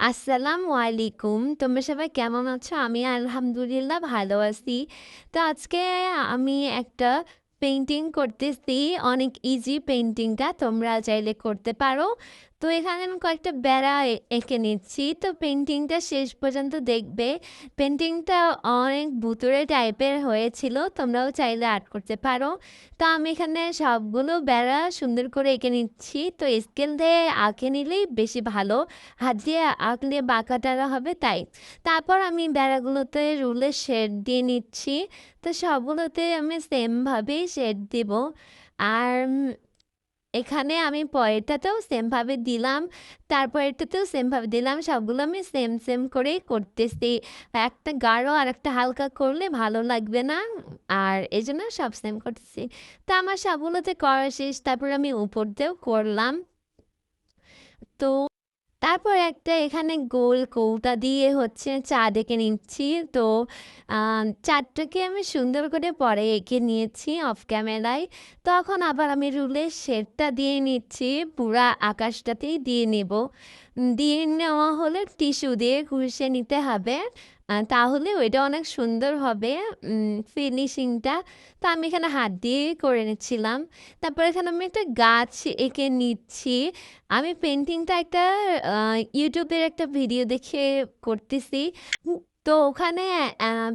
আসসালামু আলাইকুম। তোমরা সবাই কেমন আছো? আমি আলহামদুলিল্লাহ ভালো আছি। তো আজকে আমি একটা পেইন্টিং করতেছি। অনেক ইজি পেইন্টিংটা তোমরা চাইলে করতে পারো। তো এখানে আমি কয়েকটা বেড়া এঁকে নিচ্ছি। তো পেইন্টিংটা শেষ পর্যন্ত দেখবে। পেইন্টিংটা অনেক ভুতুড়ে টাইপের হয়েছিল। তোমরাও চাইলে আর্ট করতে পারো। তো আমি এখানে সবগুলো বেড়া সুন্দর করে এঁকে নিচ্ছি। তো স্কেল দিয়ে আঁকে নিলেই বেশি ভালো। হাত দিয়ে আঁকলে বাঁকা-টাকা হবে তাই। তারপর আমি বেড়াগুলোতে রুলের শেড দিয়ে নিচ্ছি। তো সবগুলোতে আমি সেমভাবেই শেড দিব। আর এখানে আমি পরেরটাতেও সেমভাবে দিলাম। তারপরেরটাতেও সেমভাবে দিলাম। সবগুলো আমি সেম করেই করতেছি। একটা গাঢ় আর একটা হালকা করলে ভালো লাগবে না। আর এজন্য সব সেম করতেছি। তো আমার সবগুলোতে করা শেষ। তারপর আমি উপর দিয়েও করলাম। তো তারপর একটা এখানে গোল কৌটা দিয়ে হচ্ছে চাঁদ এঁকে নিচ্ছি। তো চাঁদটাকে আমি সুন্দর করে পরে এঁকে নিয়েছি অফ ক্যামেরায়। তখন আবার আমি রুলের শেডটা দিয়ে নিচ্ছি, পুরা আকাশটাতেই দিয়ে নেব। দিয়ে নেওয়া হলে টিস্যু দিয়ে ঘষে নিতে হবে। তাহলে ওইটা অনেক সুন্দর হবে ফিনিশিংটা। তো আমি এখানে হাত দিয়ে করে নিচ্ছিলাম। তারপর এখানে আমি একটা গাছ এঁকে নিচ্ছি। আমি পেইন্টিংটা একটা ইউটিউবের একটা ভিডিও দেখে করতেছি। তো ওখানে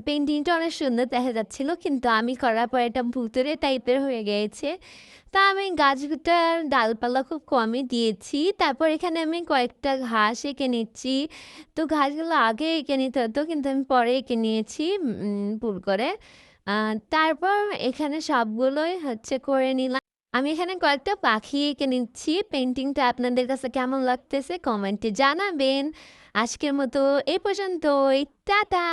পেইন্টিংটা অনেক সুন্দর দেখা যাচ্ছিল, কিন্তু আমি করার পর এটা ভুতুড়ে টাইপের হয়ে গিয়েছে। তা আমি গাছটার ডালপালা খুব কমই দিয়েছি। তারপর এখানে আমি কয়েকটা ঘাস এঁকে নিচ্ছি। তো ঘাসগুলো আগে এঁকে নিতে হতো, কিন্তু আমি পরে এঁকে নিয়েছি ভুল করে। তারপর এখানে সবগুলোই হচ্ছে করে নিলাম। আমি এখানে কয়েকটা পাখি এঁকে নিচ্ছি। পেইন্টিংটা আপনাদের কাছে কেমন লাগতেছে কমেন্টে জানাবেন। আজকের মতো এই পর্যন্তই। টাটা।